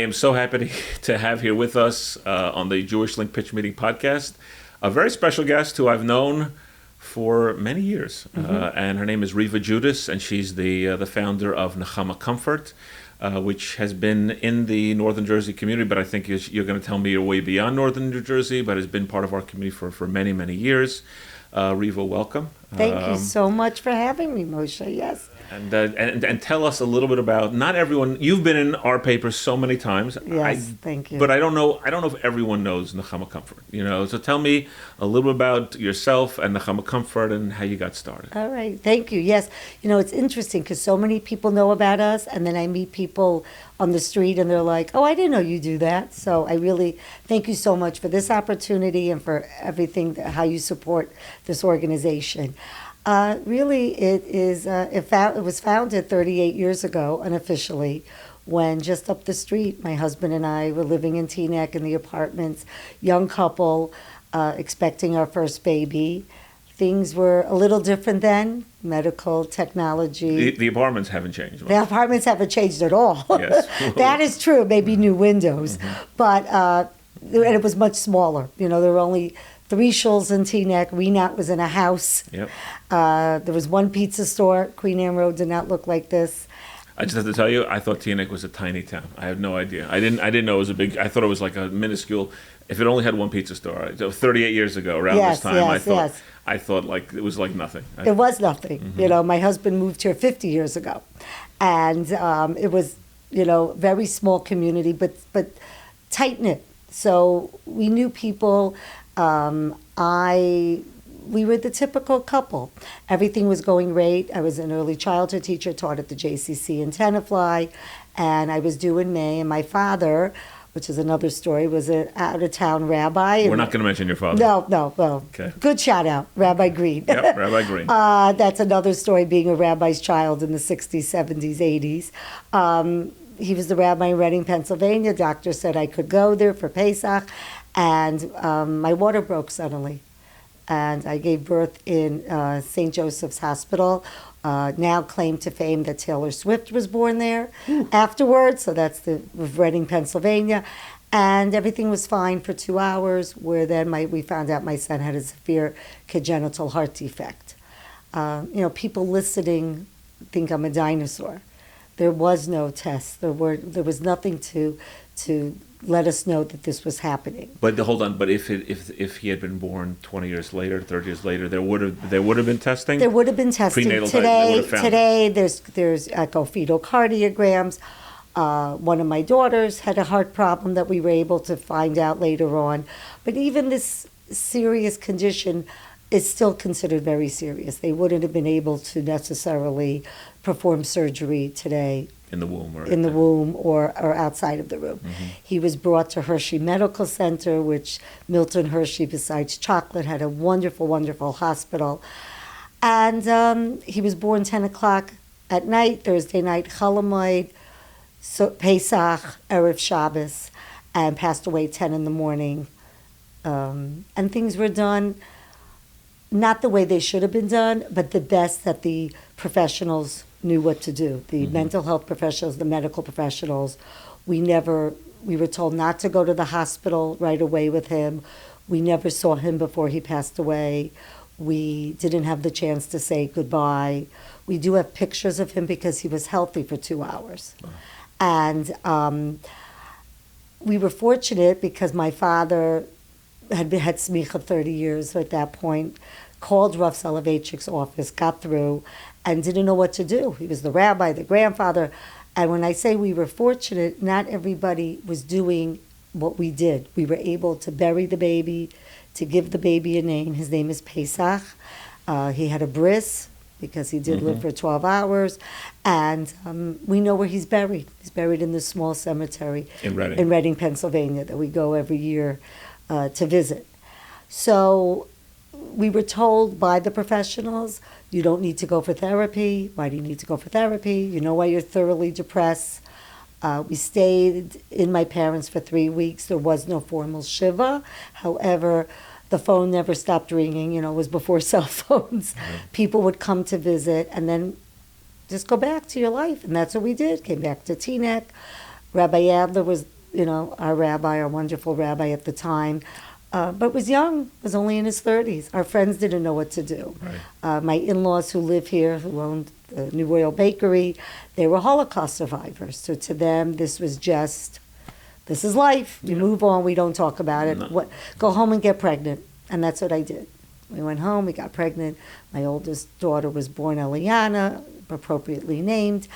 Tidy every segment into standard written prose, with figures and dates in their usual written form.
am so happy to have here with us on the Jewish Link Pitch Meeting podcast a very special guest who I've known for many years. And her name is Reva Judas, and she's the founder of NechamaComfort, which has been in the Northern Jersey community, but I think you're going to tell me you're way beyond Northern New Jersey, but has been part of our community for many, many years. Reva, welcome. Thank you so much for having me, Moshe. Yes. And tell us a little bit about, not everyone, you've been in our paper so many times. Yes, thank you. But I don't know if everyone knows NechamaComfort, so tell me a little bit about yourself and NechamaComfort and how you got started. All right, thank you. Yes, it's interesting because so many people know about us, and then I meet people on the street and they're like, oh, I didn't know you do that. So I really thank you so much for this opportunity and for everything, how you support this organization. Really, it was founded 38 years ago, unofficially, when just up the street, my husband and I were living in Teaneck in the apartments, young couple, expecting our first baby. Things were a little different then, medical technology. The apartments haven't changed much. The apartments haven't changed at all. Yes. That is true, maybe new windows. But and it was much smaller. There were only 3 shuls in Teaneck. Reenact was in a house. Yep. There was one pizza store. Queen Anne Road did not look like this. I just have to tell you, I thought Teaneck was a tiny town. I had no idea. I didn't know it was a big. I thought it was like a minuscule. If it only had one pizza store, 38 years ago, around this time, I thought like it was like nothing. It was nothing. My husband moved here 50 years ago, and it was very small community, but tight knit. So we knew people. We were the typical couple. Everything was going great. I was an early childhood teacher, taught at the JCC in Tenafly, and I was due in May. And my father, which is another story, was an out-of-town rabbi. We're not going to mention your father. No. Well, okay. Good shout-out, Rabbi Green. Yep, Rabbi Green. That's another story, being a rabbi's child in the 60s, 70s, 80s. He was the rabbi in Reading, Pennsylvania. Doctor said I could go there for Pesach. And my water broke suddenly. And I gave birth in St. Joseph's Hospital, now claimed to fame that Taylor Swift was born there afterwards. So that's Reading, Pennsylvania. And everything was fine for 2 hours, where then we found out my son had a severe congenital heart defect. People listening think I'm a dinosaur. There was no test. There was nothing to let us know that this was happening. But hold on. But if he had been born 20 years later, 30 years later, there would have been testing. There would have been testing. Prenatal Today, there's echo-fetal cardiograms. One of my daughters had a heart problem that we were able to find out later on. But even this serious condition is still considered very serious. They wouldn't have been able to necessarily perform surgery today. In the womb or outside of the room. He was brought to Hershey Medical Center, which Milton Hershey, besides chocolate, had a wonderful, wonderful hospital. And he was born 10 o'clock at night, Thursday night, Chol Hamoed, Pesach, Erev Shabbos, and passed away 10 in the morning. And things were done not the way they should have been done, but the best that the professionals knew what to do. The mental health professionals, the medical professionals. We were told not to go to the hospital right away with him. We never saw him before he passed away. We didn't have the chance to say goodbye. We do have pictures of him because he was healthy for 2 hours. Wow. And we were fortunate because my father had smicha 30 years at that point, called Rav Soloveitchik's office, got through, and didn't know what to do. He was the rabbi, the grandfather. And when I say we were fortunate, not everybody was doing what we did. We were able to bury the baby, to give the baby a name. His name is Pesach. He had a bris because he did live for 12 hours. And we know where he's buried. He's buried in this small cemetery in Reading, Pennsylvania, that we go every year to visit. So we were told by the professionals, you don't need to go for therapy. Why do you need to go for therapy? You know why you're thoroughly depressed. We stayed in my parents for 3 weeks. There was no formal shiva. However, the phone never stopped ringing. It was before cell phones. People would come to visit and then just go back to your life. And that's what we did. Came back to Teaneck. Rabbi Adler was, our rabbi, our wonderful rabbi at the time, but was young, was only in his 30s. Our friends didn't know what to do. Right. My in-laws who live here, who owned the New Royal Bakery, they were Holocaust survivors. So to them, this was just, this is life. We move on, we don't talk about it. No. Go home and get pregnant. And that's what I did. We went home, we got pregnant. My oldest daughter was born Eliana, appropriately named.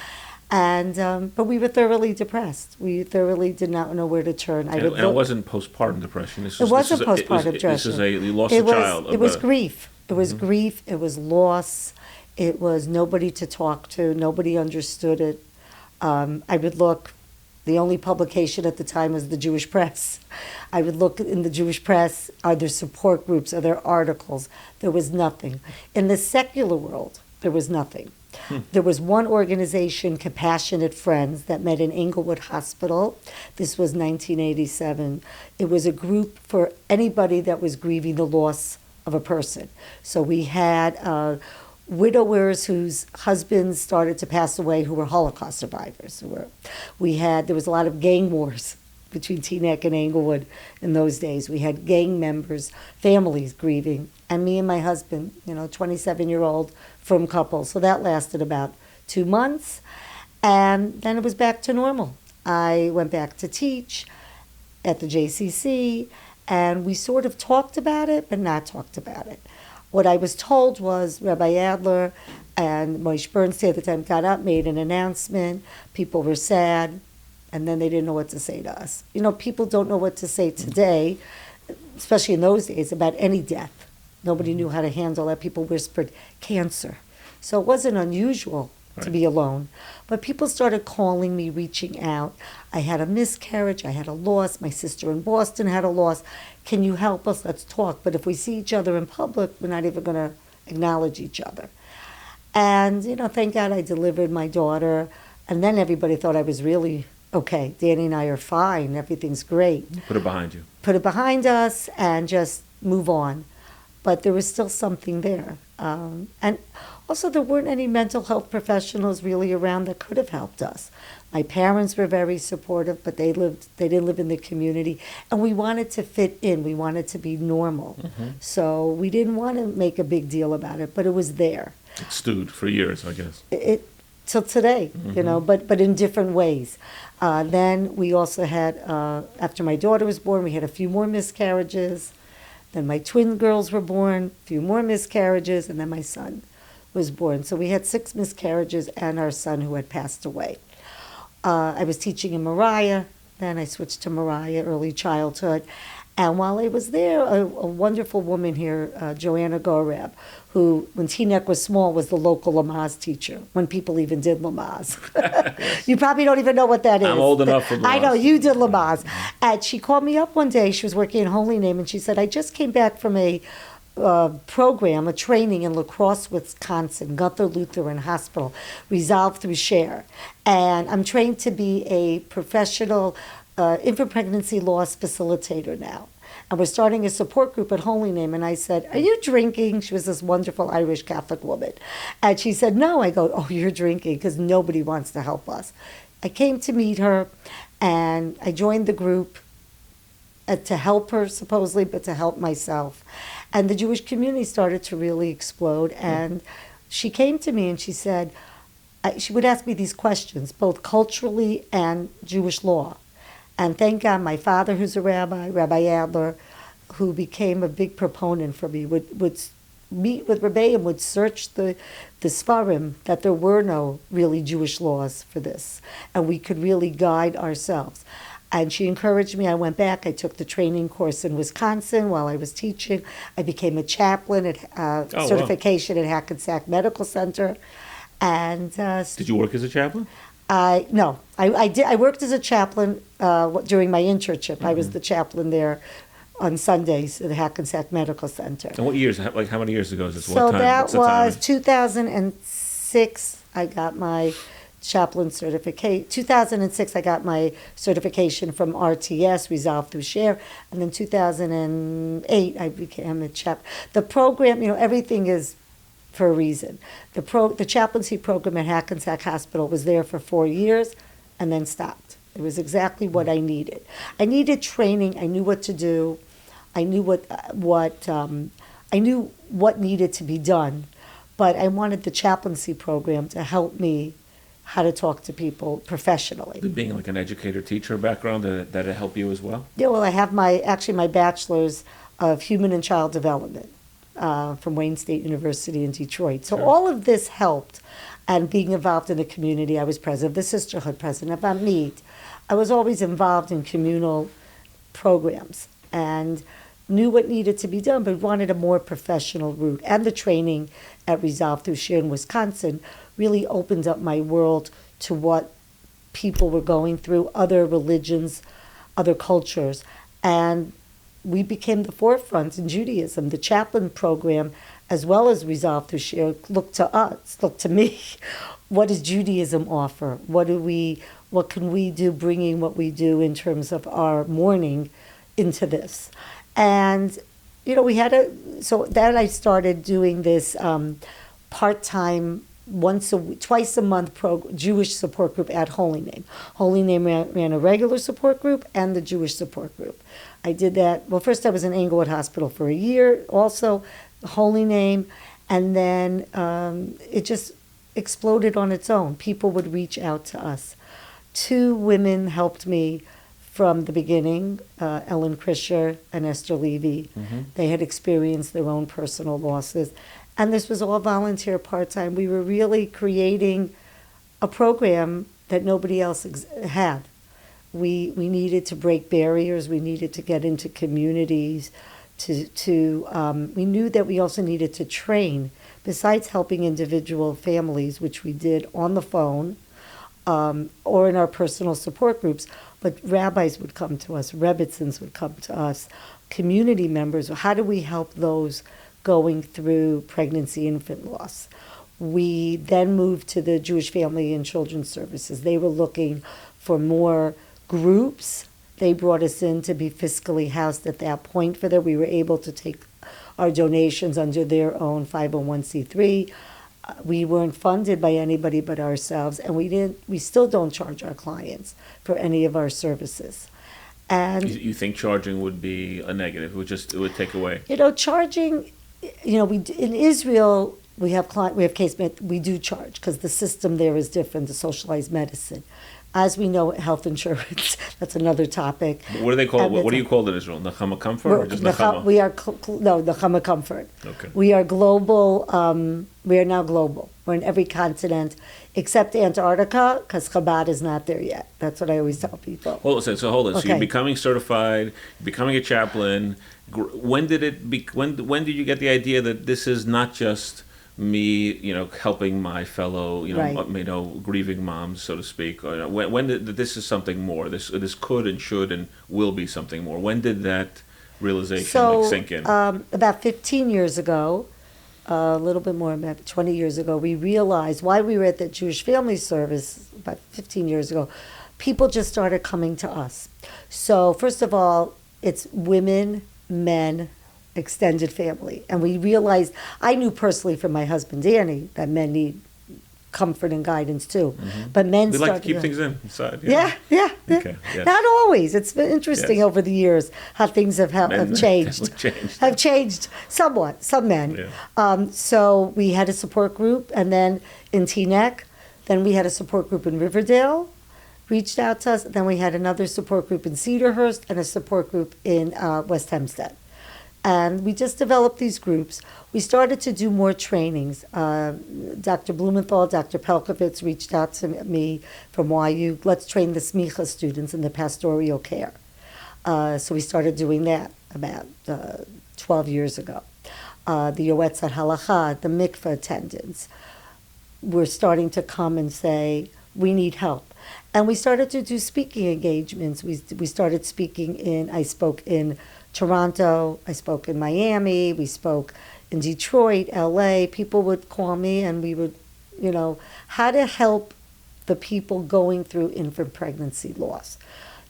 And but we were thoroughly depressed. We thoroughly did not know where to turn. And it wasn't postpartum depression. It wasn't postpartum depression. This is you lost a child. It was grief. It was grief. It was loss. It was nobody to talk to. Nobody understood it. I would look. The only publication at the time was the Jewish Press. I would look in the Jewish Press. Are there support groups? Are there articles? There was nothing. In the secular world, there was nothing. There was one organization, Compassionate Friends, that met in Englewood Hospital. This was 1987. It was a group for anybody that was grieving the loss of a person. So we had widowers whose husbands started to pass away who were Holocaust survivors. There was a lot of gang wars between Teaneck and Englewood in those days. We had gang members, families grieving, and me and my husband, 27-year-old from couple. So that lasted about 2 months, and then it was back to normal. I went back to teach at the JCC, and we sort of talked about it, but not talked about it. What I was told was Rabbi Adler and Moshe Bernstein at the time got up, made an announcement. People were sad, and then they didn't know what to say to us. People don't know what to say today, especially in those days, about any death. Nobody knew how to handle that. People whispered cancer. So it wasn't unusual to be alone. But people started calling me, reaching out. I had a miscarriage. I had a loss. My sister in Boston had a loss. Can you help us? Let's talk. But if we see each other in public, we're not even going to acknowledge each other. And, thank God I delivered my daughter. And then everybody thought I was really okay. Danny and I are fine. Everything's great. Put it behind you. Put it behind us and just move on. But there was still something there. And also there weren't any mental health professionals really around that could have helped us. My parents were very supportive, but they didn't live in the community. And we wanted to fit in. We wanted to be normal. Mm-hmm. So we didn't want to make a big deal about it, but it was there. It stewed for years, I guess. Till today, Mm-hmm. but in different ways. Then we also had, after my daughter was born, we had a few more miscarriages. Then my twin girls were born, a few more miscarriages, and then my son was born. So we had 6 miscarriages and our son who had passed away. I was teaching in Moriah, then I switched to Moriah, early childhood. And while I was there, a wonderful woman here, Joanna Gorab, who, when Teaneck was small, was the local Lamaze teacher, when people even did Lamaze. You probably don't even know what that is. I'm old enough for Lamaze. I know, you did Lamaze. And she called me up one day, she was working in Holy Name, and she said, I just came back from a program, a training in La Crosse, Wisconsin, Gunther Lutheran Hospital, Resolve Through Share. And I'm trained to be a professional infant pregnancy loss facilitator now. And we're starting a support group at Holy Name. And I said, are you drinking? She was this wonderful Irish Catholic woman. And she said, no. I go, oh, you're drinking, because nobody wants to help us. I came to meet her, and I joined the group to help her, supposedly, but to help myself. And the Jewish community started to really explode. And she came to me and she said, she would ask me these questions, both culturally and Jewish law. And thank God my father, who's a rabbi, Rabbi Adler, who became a big proponent for me, would meet with Rebbeim, would search the Sfarim, that there were no really Jewish laws for this. And we could really guide ourselves. And she encouraged me. I went back. I took the training course in Wisconsin while I was teaching. I became a chaplain at certification at Hackensack Medical Center. And did you work as a chaplain? No, I did. I worked as a chaplain during my internship. Mm-hmm. I was the chaplain there on Sundays at the Hackensack Medical Center. And what years? Like how many years ago is this? So what time? that was 2006. I got my chaplain certificate. 2006, I got my certification from RTS, Resolve Through Share, and then 2008, I became a chaplain. The program, everything is for a reason. The chaplaincy program at Hackensack Hospital was there for 4 years and then stopped. It was exactly what I needed. I needed training. I knew what to do. I knew I knew what needed to be done, but I wanted the chaplaincy program to help me how to talk to people professionally. Being like an educator, teacher background, that it help you as well? Yeah, well, I have my bachelor's of human and child development from Wayne State University in Detroit. So all of this helped, and being involved in the community. I was president of the Sisterhood, president of Amit. I was always involved in communal programs and knew what needed to be done, but wanted a more professional route. And the training at Resolve through Share in Wisconsin really opened up my world to what people were going through, other religions, other cultures. And we became the forefront in Judaism. The chaplain program, as well as Resolve through Share, looked to me. What does Judaism offer? What can we do, bringing what we do in terms of our mourning into this? And, so then I started doing this part-time, twice a month Jewish support group at Holy Name. Holy Name ran a regular support group and the Jewish support group. I did that. Well, first I was in Englewood Hospital for a year, also Holy Name, and then it just exploded on its own. People would reach out to us. 2 women helped me from the beginning, Ellen Krischer and Esther Levy. Mm-hmm. They had experienced their own personal losses. And this was all volunteer part-time. We were really creating a program that nobody else had. We needed to break barriers. We needed to get into communities. We knew that we also needed to train, besides helping individual families, which we did on the phone or in our personal support groups. But rabbis would come to us, rebbitzins would come to us, community members. How do we help those going through pregnancy, infant loss? We then moved to the Jewish Family and Children's Services. They were looking for more groups. They brought us in to be fiscally housed at that point for that. We were able to take our donations under their own 501c3. We weren't funded by anybody but ourselves, and we still don't charge our clients for any of our services. And you think charging would be a negative? It would take away. Charging. In Israel we have we do charge because the system there is different. The socialized medicine. As we know, health insurance, that's another topic. What do they call it? What do you call it in Israel? NechamaComfort or just Nechama? We are, NechamaComfort. Okay. We are global. We are now global. We're in every continent except Antarctica, because Chabad is not there yet. That's what I always tell people. Well, so hold on. Okay. So you're becoming certified, you're becoming a chaplain. When did when did you get the idea that this is not just me, helping my fellow, right. grieving moms, so to speak? Or, when did this is something more? This could and should and will be something more. When did that realization sink in? About 15 years ago, a little bit more, about 20 years ago, we realized while we were at the Jewish Family Service about 15 years ago, people just started coming to us. So first of all, it's women, men, extended family. And we realized, I knew personally from my husband Danny that men need comfort and guidance too. Mm-hmm. But men we like to keep things inside. Yeah. Okay, yes. Not always. It's been interesting over the years how things have changed. Have changed somewhat, some men. Yeah. So we had a support group, and then in Teaneck, then we had a support group in Riverdale, reached out to us. Then we had another support group in Cedarhurst and a support group in West Hempstead. And we just developed these groups. We started to do more trainings. Dr. Blumenthal, Dr. Pelkovitz reached out to me from YU. Let's train the smicha students in the pastoral care. So we started doing that about 12 years ago. The Yoetzat Halacha, the mikveh attendants, were starting to come and say, we need help. And we started to do speaking engagements. We started speaking I spoke in Toronto, I spoke in Miami, we spoke in Detroit, LA. People would call me and we would, how to help the people going through infant pregnancy loss.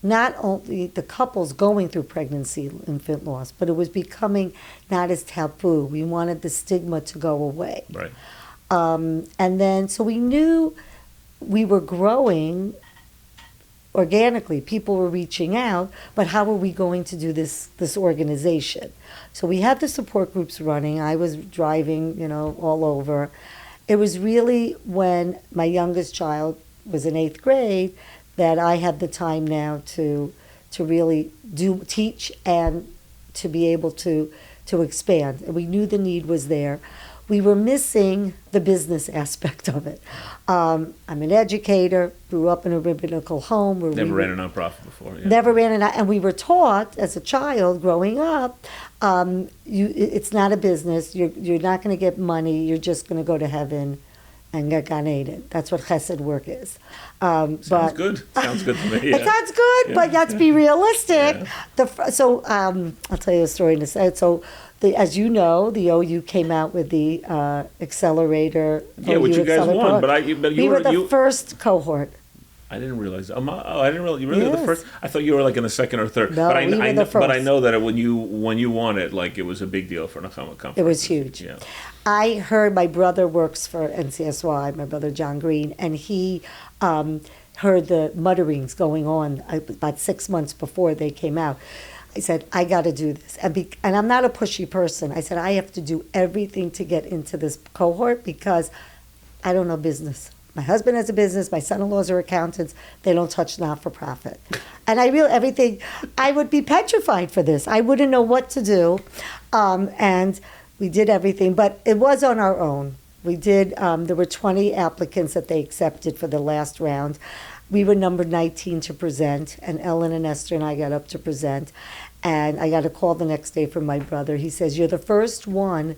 Not only the couples going through pregnancy, infant loss, but it was becoming not as taboo. We wanted the stigma to go away. Right. And then, so we knew we were growing organically. People were reaching out, but how are we going to do this organization? So we had the support groups running. I was driving, all over. It was really when my youngest child was in 8th grade that I had the time now to really teach and to be able to expand. And we knew the need was there. We were missing the business aspect of it. I'm an educator, grew up in a rabbinical home. Never ran a nonprofit before. Yeah. Never ran and we were taught as a child growing up, it's not a business. You're not going to get money. You're just going to go to heaven and get Gan Eden. That's what chesed work is. Sounds good. Sounds good to me. Yeah. It sounds good, but let's be realistic. Yeah. I'll tell you a story in a second. So, as you know, the OU came out with the accelerator. Yeah, which you guys won, but we were the first cohort. I didn't realize. I didn't realize you really were the Yes. first. I thought you were like in the second or third. No, but we were the But I first. know that when you won it, like it was a big deal for NechamaComfort. It was huge. Yeah. I heard my brother works for NCSY, my brother John Green, and he heard the mutterings going on about 6 months before they came out. I said, I got to do this. And I'm not a pushy person. I said, I have to do everything to get into this cohort because I don't know business. My husband has a business. My son-in-laws are accountants. They don't touch not-for-profit. And I would be petrified for this. I wouldn't know what to do. And we did everything, but it was on our own. We did, there were 20 applicants that they accepted for the last round. We were number 19 to present, and Ellen and Esther and I got up to present. And I got a call the next day from my brother. He says, you're the first one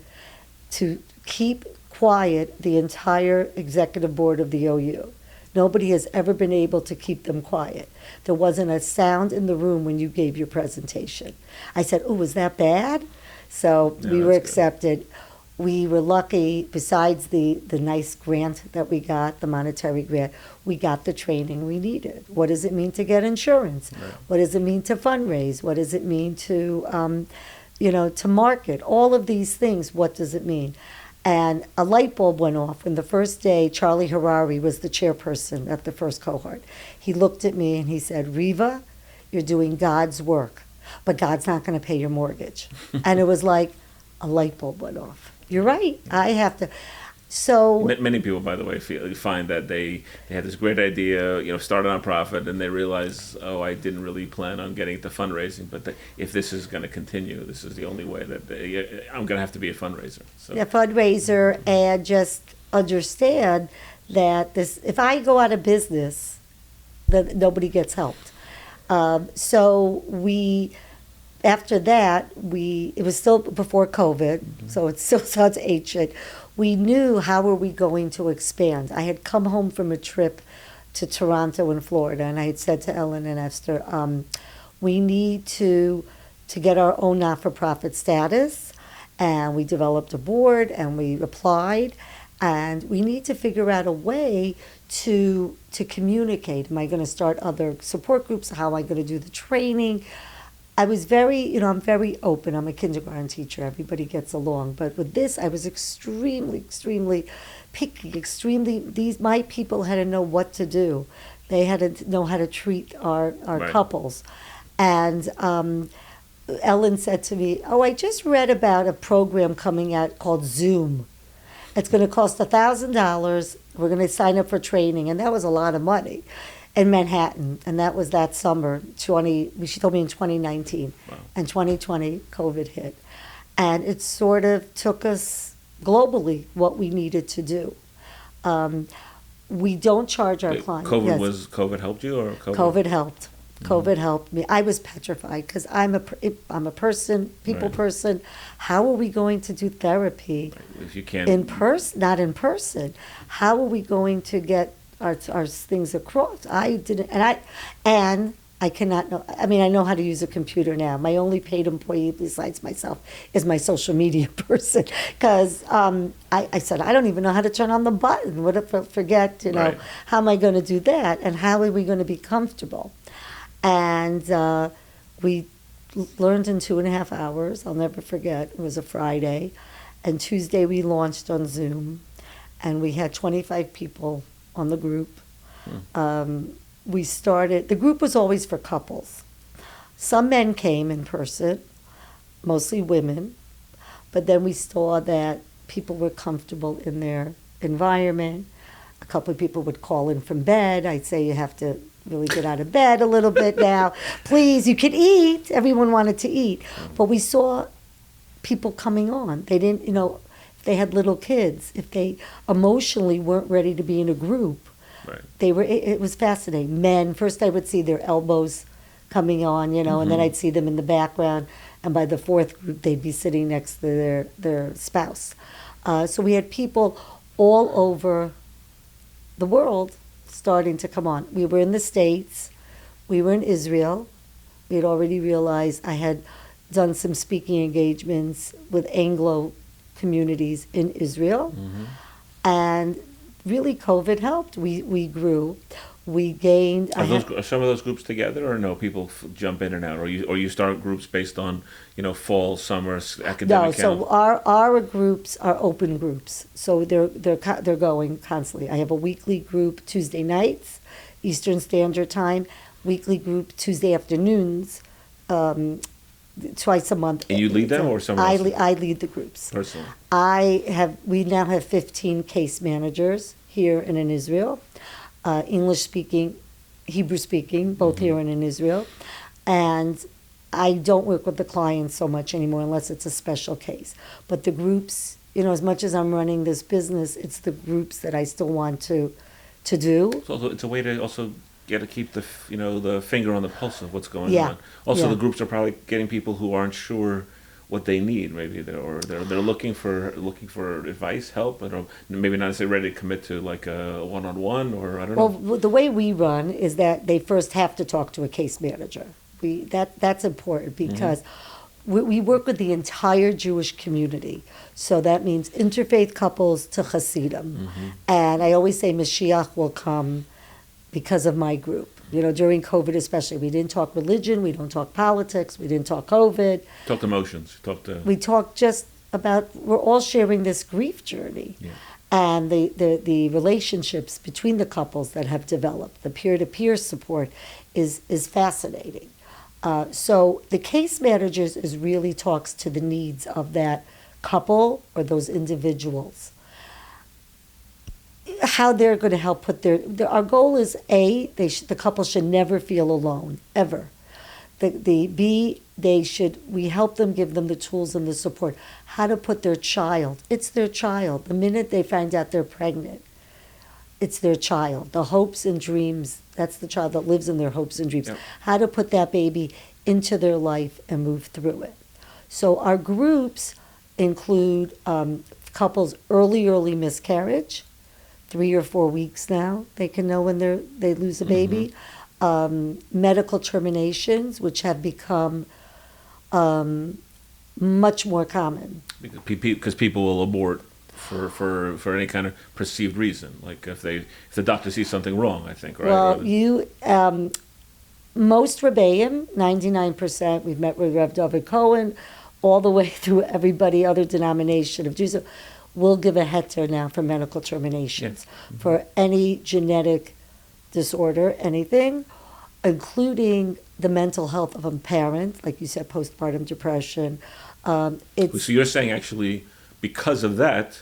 to keep quiet the entire executive board of the OU. Nobody has ever been able to keep them quiet. There wasn't a sound in the room when you gave your presentation. I said, oh, was that bad? So Yeah, we were that's good. accepted. We were lucky, besides the nice grant that we got, the monetary grant, we got the training we needed. What does it mean to get insurance? Right. What does it mean to fundraise? What does it mean to, to market? All of these things, what does it mean? And a light bulb went off when the first day Charlie Harari was the chairperson at the first cohort. He looked at me and he said, Reva, you're doing God's work, but God's not going to pay your mortgage. And it was like a light bulb went off. You're right. I have to. So Many people, by the way, find that they had this great idea, start a nonprofit, and they realize, oh, I didn't really plan on getting into fundraising, but if this is going to continue, this is the only way that I'm going to have to be a fundraiser. So. a fundraiser, and just understand that if I go out of business, that nobody gets helped. After that, it was still before COVID, so it still sounds ancient. We knew how were we going to expand. I had come home from a trip to Toronto in Florida, and I had said to Ellen and Esther, we need to get our own not-for-profit status, and we developed a board, and we applied, and we need to figure out a way to communicate. Am I going to start other support groups? How am I going to do the training? I was I'm very open. I'm a kindergarten teacher. Everybody gets along. But with this, I was extremely, extremely picky. My people had to know what to do. They had to know how to treat our Right. couples. And Ellen said to me, oh, I just read about a program coming out called Zoom. It's going to cost $1,000. We're going to sign up for training. And that was a lot of money. In Manhattan, and that was that summer, she told me in 2019. Wow. And 2020, COVID hit. And it sort of took us globally what we needed to do. We don't charge our clients. Yes. COVID helped you, or COVID helped. COVID helped me. I was petrified because I'm a person, people Right. person. How are we going to do therapy If you can't in person? Not in person. How are we going to get our things across? I didn't, and I cannot know. I mean, I know how to use a computer now. My only paid employee besides myself is my social media person, because I said I don't even know how to turn on the button. What if I forget? Right. How am I going to do that? And how are we going to be comfortable? And we learned in 2.5 hours. I'll never forget. It was a Friday, and Tuesday we launched on Zoom, and we had 25 people on the group. we started, the group was always for couples. Some men came in person, mostly women, but then we saw that people were comfortable in their environment. A couple of people would call in from bed. I'd say you have to really get out of bed a little bit now. Please, you can eat. Everyone wanted to eat. But we saw people coming on. They didn't, if they had little kids, if they emotionally weren't ready to be in a group, Right. it was fascinating. Men, first I would see their elbows coming on, and then I'd see them in the background. And by the fourth group, they'd be sitting next to their spouse. So we had people all over the world starting to come on. We were in the States. We were in Israel. We had already realized I had done some speaking engagements with Anglo communities in Israel. And really, COVID helped. We grew. We gained. Are some of those groups together, or no? People jump in and out, or you start groups based on fall, summer, academic. No, so our groups are open groups. So they're going constantly. I have a weekly group Tuesday nights, Eastern Standard Time. Weekly group Tuesday afternoons, twice a month. And you lead them, or someone else? I lead the groups Personally. We now have 15 case managers here and in Israel. English speaking, Hebrew speaking, both here and in Israel. And I don't work with the clients so much anymore unless it's a special case. But the groups, as much as I'm running this business, it's the groups that I still want to do. So it's a way to also get to keep the finger on the pulse of what's going Yeah. on. Also, Yeah. the groups are probably getting people who aren't sure what they need. Maybe they're looking for advice, help, and maybe not necessarily ready to commit to like a one-on-one, or I don't know. Well, the way we run is that they first have to talk to a case manager. That's important because we work with the entire Jewish community. So that means interfaith couples to Hasidim. And I always say Mashiach will come because of my group. During COVID especially, we didn't talk religion, we don't talk politics, we didn't talk COVID. Talked emotions. We talked just about, we're all sharing this grief journey. Yeah. And the relationships between the couples that have developed, the peer-to-peer support is fascinating. So the case managers really talks to the needs of that couple or those individuals. How they're going to help put our goal is the couple should never feel alone, ever. We help them, give them the tools and the support. How to put their child, it's their child. The minute they find out they're pregnant, it's their child. The hopes and dreams, that's the child that lives in their hopes and dreams. Yep. How to put that baby into their life and move through it. So our groups include couples early miscarriage, 3 or 4 weeks now. They can know when they lose a baby. Medical terminations, which have become much more common. Because people will abort for any kind of perceived reason, like if the doctor sees something wrong, I think, right? Well, most Rebbeim, 99%, we've met with Rev David Cohen, all the way through everybody other denomination of Jews, will give a heter now for medical terminations for any genetic disorder, anything, including the mental health of a parent, like you said, postpartum depression. So you're saying actually, because of that,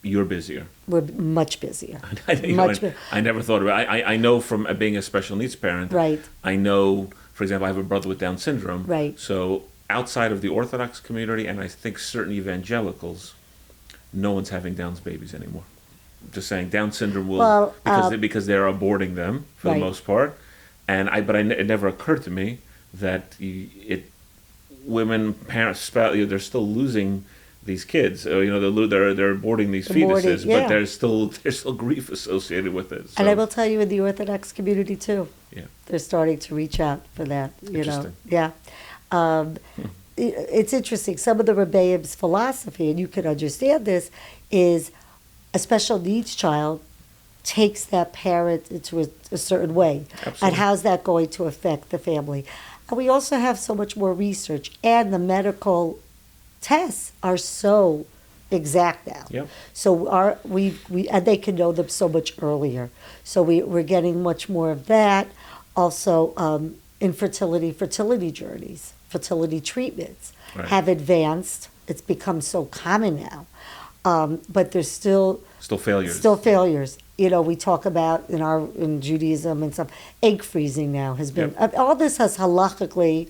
you're busier. We're much busier. I never thought about it. I know from being a special needs parent. Right. I know, for example, I have a brother with Down syndrome. Right. So outside of the Orthodox community, and I think certain evangelicals, no one's having Down's babies anymore. Just saying, Down syndrome will because they're aborting them for the most part, it never occurred to me that women, parents, they're still losing these kids. They're aborting these fetuses, but there's still grief associated with it. So. And I will tell you, in the Orthodox community too, they're starting to reach out for that. It's interesting. Some of the Rebbeim's philosophy, and you can understand this, is a special needs child takes that parent into a certain way. Absolutely. And how's that going to affect the family? And we also have so much more research, and the medical tests are so exact now. Yep. So we and they can know them so much earlier. So we're getting much more of that. Also, fertility journeys, fertility treatments Right. have advanced. It's become so common now, but there's still failures. Still failures. We talk about in Judaism and stuff. Egg freezing now has been all this has halachically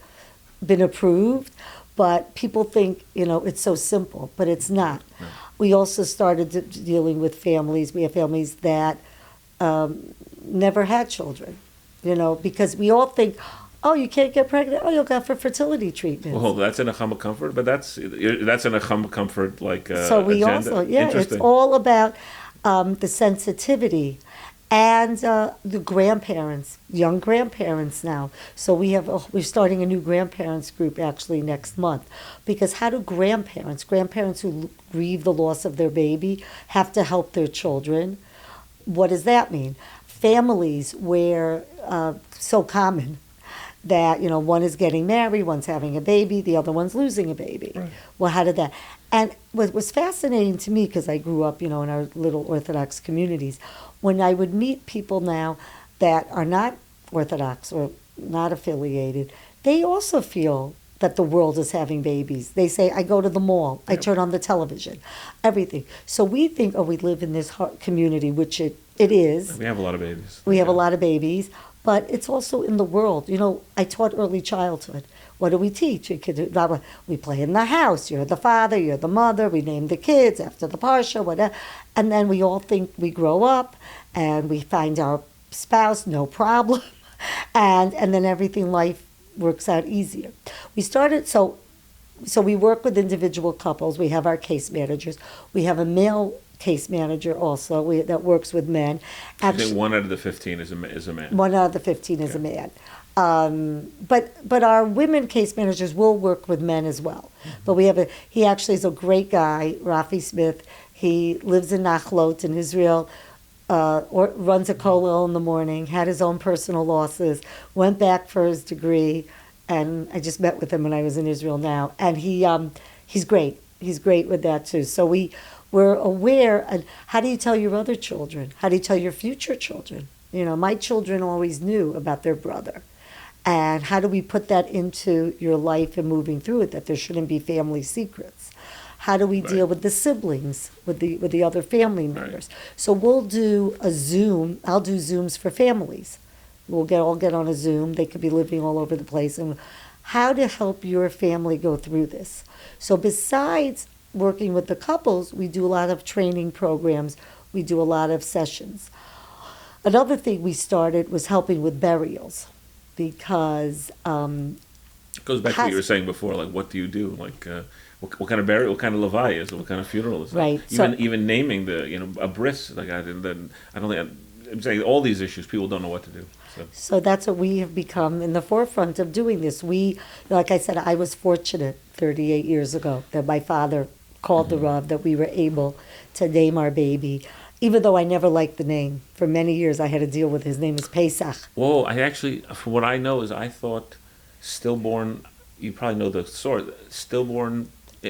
been approved, but people think it's so simple, but it's not. No. We also started dealing with families. We have families that never had children, because we all think, oh, you can't get pregnant. Oh, you'll go for fertility treatments. Well, that's in NechamaComfort, but that's in NechamaComfort So we agenda. also, it's all about the sensitivity and the grandparents, young grandparents now. So we're starting a new grandparents group actually next month, because how do grandparents who grieve the loss of their baby, have to help their children? What does that mean? Families where so common that one is getting married, one's having a baby, the other one's losing a baby. Right. Well, how did that? And what was fascinating to me, because I grew up, in our little Orthodox communities, when I would meet people now that are not Orthodox or not affiliated, they also feel that the world is having babies. They say, I go to the mall, I turn on the television, everything. So we think, we live in this community, which it is. We have a lot of babies. We have a lot of babies, but it's also in the world. I taught early childhood. What do we teach? We play in the house. You're the father, you're the mother. We name the kids after the parsha, whatever. And then we all think we grow up and we find our spouse, no problem. And then everything, life works out easier. We started, so we work with individual couples. We have our case managers. We have a male case manager also that works with men. I think 1 out of the 15 is a man. 1 out of the 15 is a man. But our women case managers will work with men as well. Mm-hmm. But he actually is a great guy, Rafi Smith. He lives in Nachlot in Israel, or runs a kollel in the morning, had his own personal losses, went back for his degree, and I just met with him when I was in Israel now. And he's great. He's great with that too. So we're aware. And how do you tell your other children? How do you tell your future children? My children always knew about their brother. And how do we put that into your life and moving through it, that there shouldn't be family secrets? How do we deal with the siblings, with the other family members? Right. So we'll do a Zoom. I'll do Zooms for families. We'll all get on a Zoom. They could be living all over the place. And how to help your family go through this. So besides working with the couples, we do a lot of training programs. We do a lot of sessions. Another thing we started was helping with burials, because it goes back to what you were saying before. Like, what do you do? Like, what kind of burial? What kind of levaya is it? What kind of funeral is it? Right. Even naming a bris. Like, I don't think. I'm saying all these issues, people don't know what to do. So that's what we have become in the forefront of doing this. Like I said, I was fortunate 38 years ago that my father called the Rav, that we were able to name our baby. Even though I never liked the name. For many years I had to deal with his name is Pesach. Whoa, I actually, from what I know, is I thought stillborn, you probably know the source, stillborn,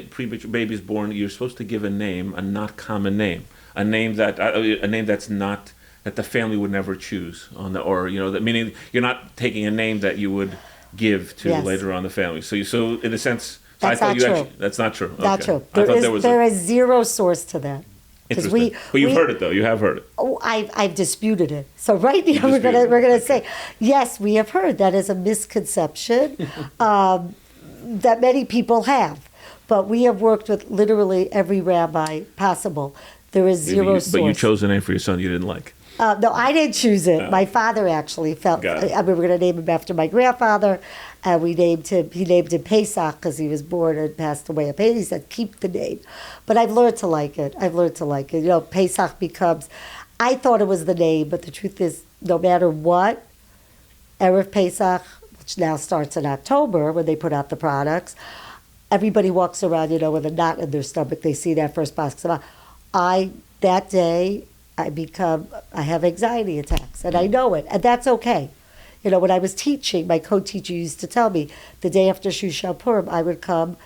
premature babies born, you're supposed to give a name, a not common name. A name that's not, that the family would never choose. That meaning you're not taking a name that you would give to later on the family. So in a sense, that's not true. That's not true. Not true. There is zero source to that. Interesting. But you've heard it, though. You have heard it. Oh, I've disputed it. So right now we're gonna say, yes, we have heard. That is a misconception that many people have. But we have worked with literally every rabbi possible. There is zero source. But you chose a name for your son you didn't like. No, I didn't choose it. My father actually felt. We were going to name him after my grandfather. He named him Pesach because he was born and passed away. He said, keep the name. But I've learned to like it. Pesach becomes. I thought it was the name, but the truth is, no matter what, Erev Pesach, which now starts in October when they put out the products, everybody walks around, with a knot in their stomach. They see that first box. That day, I have anxiety attacks, and I know it, and that's okay. When I was teaching, my co-teacher used to tell me the day after Shushan Purim, I would come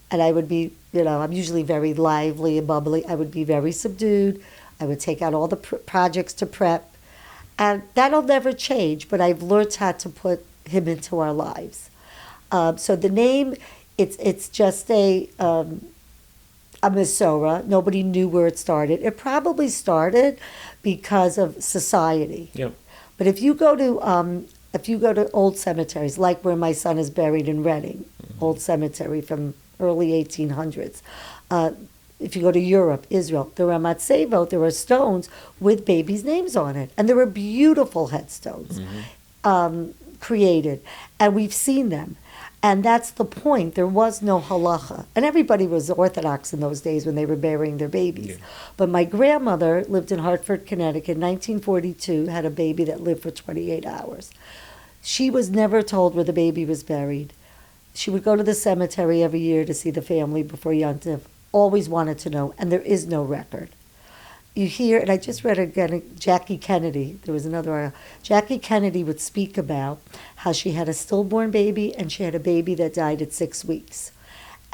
And I would be, I'm usually very lively and bubbly. I would be very subdued. I would take out all the projects to prep. And that'll never change, but I've learned how to put him into our lives. So the name, it's just a Mesorah. Nobody knew where it started. It probably started because of society. Yep. But if you go to old cemeteries, like where my son is buried in Reading, old cemetery from early 1800s. If you go to Europe, Israel, the Ramat Sevot, there are stones with babies' names on it. And there are beautiful headstones created. And we've seen them. And that's the point. There was no halacha. And everybody was Orthodox in those days when they were burying their babies. Yeah. But my grandmother lived in Hartford, Connecticut, 1942, had a baby that lived for 28 hours. She was never told where the baby was buried. She would go to the cemetery every year to see the family before Yontif. Always wanted to know, and there is no record. You hear, and I just read again, Jackie Kennedy, there was another article. Jackie Kennedy would speak about how she had a stillborn baby and she had a baby that died at 6 weeks.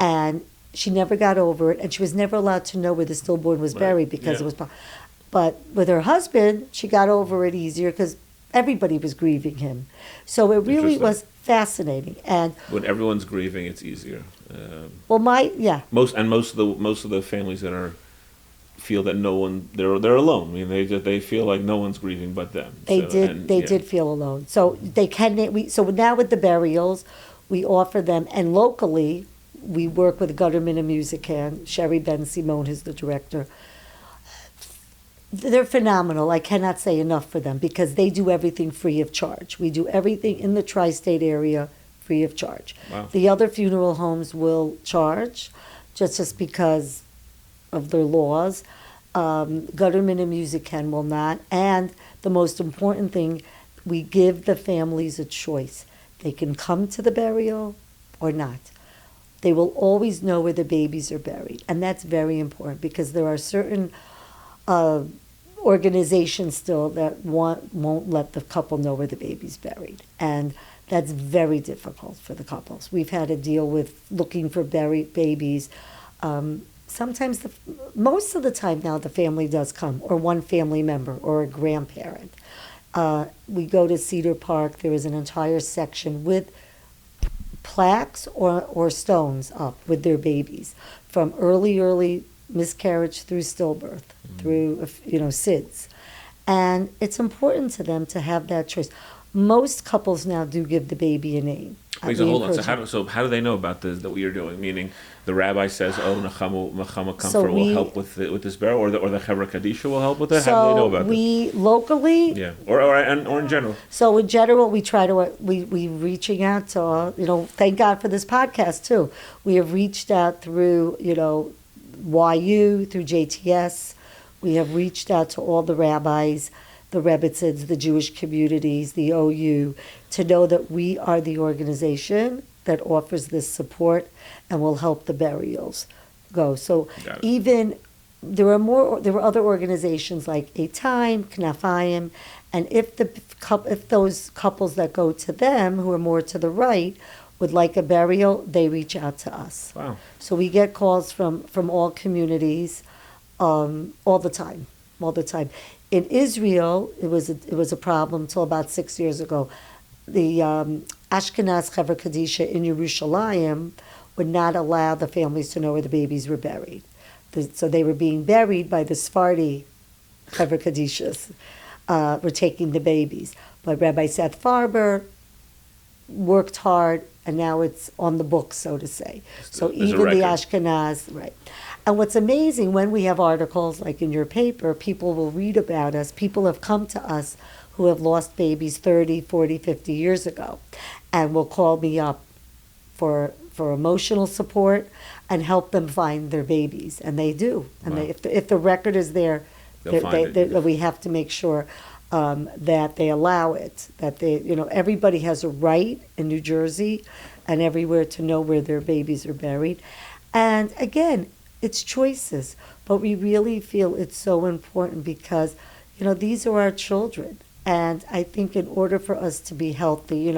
And she never got over it, and she was never allowed to know where the stillborn was buried because it was. But with her husband, she got over it easier because everybody was grieving him. So it really was fascinating. And when everyone's grieving, it's easier. Most of the families that feel that no one they're alone. I mean, they feel like no one's grieving but them. They did feel alone. So they can. So now with the burials, we offer them, and locally we work with Gutterman and Musican. Sherry Ben Simone is the director. They're phenomenal. I cannot say enough for them because they do everything free of charge. We do everything in the tri-state area free of charge. Wow. The other funeral homes will charge just because of their laws. Gutterman and Musican will not. And the most important thing, we give the families a choice. They can come to the burial or not. They will always know where the babies are buried. And that's very important because there are certain organizations still that won't let the couple know where the baby's buried. And that's very difficult for the couples. We've had to deal with looking for buried babies. Sometimes, most of the time now, the family does come, or one family member, or a grandparent. We go to Cedar Park. There is an entire section with plaques or stones up with their babies from early miscarriage through stillbirth, through SIDS. And it's important to them to have that choice. Most couples now do give the baby a name. Wait, so hold on. So how do they know about this, that what you're doing? Meaning the rabbi says, NechamaComfort will help with this burial, or the Chevra Kadisha will help with it? How do they know about we locally... Yeah, or in general. So in general, we try to... We reaching out to, thank God for this podcast, too. We have reached out through, YU, through JTS. We have reached out to all the rabbis, the Rebbitzins, the Jewish communities, the OU, to know that we are the organization that offers this support and will help the burials go. So even there were other organizations like A Time, Knafayim, and if those couples that go to them who are more to the right would like a burial, they reach out to us. Wow. So we get calls from all communities all the time. In Israel, it was a problem till about 6 years ago. The Ashkenaz Chevra Kadisha in Yerushalayim would not allow the families to know where the babies were buried. So they were being buried by the Sephardi Chevra Kadishas, were taking the babies. But Rabbi Seth Farber worked hard, and now it's on the books, so to say. So even the Ashkenaz, right. And what's amazing, when we have articles like in your paper, people will read about us. People have come to us who have lost babies 30, 40, 50 years ago and will call me up for emotional support and help them find their babies. And they do. And if the record is there, we have to make sure that they allow it, that everybody has a right in New Jersey and everywhere to know where their babies are buried. And again, it's choices, but we really feel it's so important because, these are our children. And I think in order for us to be healthy,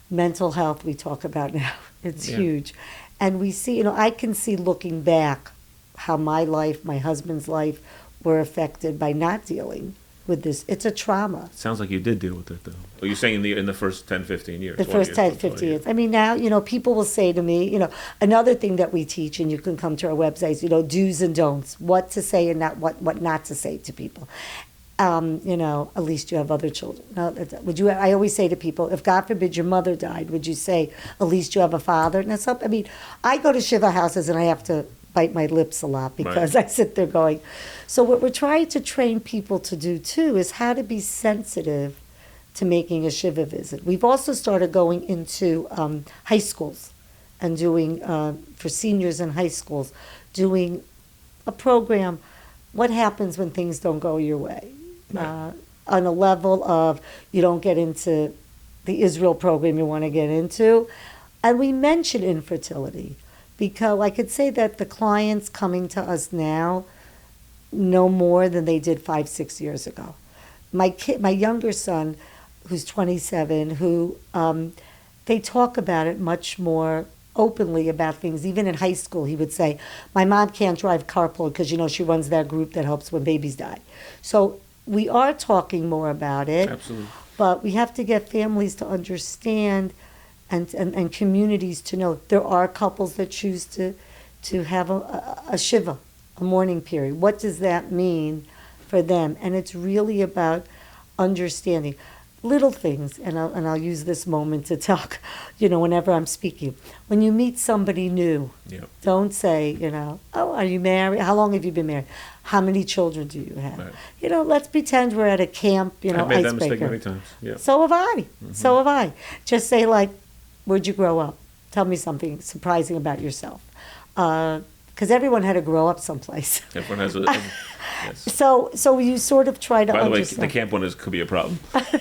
mental health we talk about now, it's huge. And we see, I can see looking back how my life, my husband's life were affected by not dealing with this. It's a trauma. Sounds like you did deal with it, though. Well, you're saying in the first 10, 15 years. The first 10, 15 years. I mean, now, people will say to me, another thing that we teach, and you can come to our websites, do's and don'ts, what to say and what not to say to people. At least you have other children. No, I always say to people, if God forbid your mother died, would you say, at least you have a father? And that's I mean, I go to Shiva houses and I have to bite my lips a lot because I sit there going. So what we're trying to train people to do too is how to be sensitive to making a Shiva visit. We've also started going into high schools and doing, for seniors in high schools, doing a program, what happens when things don't go your way? On a level of you don't get into the Israel program you want to get into. And we mention infertility because I could say that the clients coming to us now know more than they did 5-6 years ago. My younger son, who's 27, who they talk about it much more openly about things. Even in high school, he would say, my mom can't drive carpool because, she runs that group that helps when babies die. So we are talking more about it. Absolutely. But we have to get families to understand and communities to know there are couples that choose to have a Shiva, a mourning period. What does that mean for them? And it's really about understanding little things, and I'll use this moment to talk, whenever I'm speaking. When you meet somebody new, don't say, oh, are you married? How long have you been married? How many children do you have? Right. Let's pretend we're at a camp, I've made that mistake many times. Yeah. So have I. Mm-hmm. So have I. Just say, where'd you grow up? Tell me something surprising about yourself. Because everyone had to grow up someplace. Everyone has yes. So you sort of try to understand. By the way, the camp one could be a problem.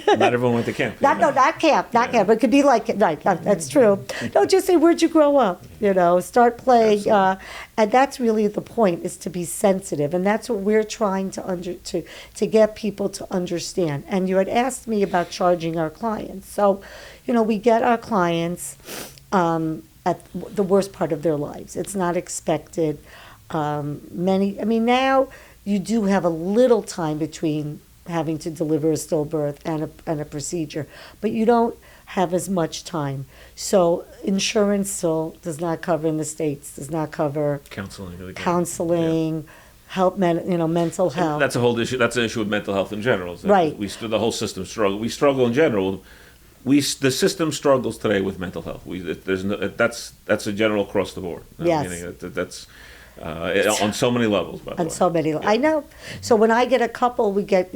Not everyone went to camp. Not camp. But it could be that's true. No, just say, where'd you grow up? Start playing. And that's really the point, is to be sensitive. And that's what we're trying to get people to understand. And you had asked me about charging our clients. So, we get our clients at the worst part of their lives. It's not expected. Now you do have a little time between having to deliver a stillbirth and a procedure, but you don't have as much time. So insurance still does not cover in the States, does not cover counseling, help, mental health. That's a whole issue. That's an issue with mental health in general. Right. The whole system struggle. We struggle in general. The system struggles today with mental health. That's a general across the board. Yes. That's on so many levels, by the way. On so many levels. I know. So when I get a couple, we get,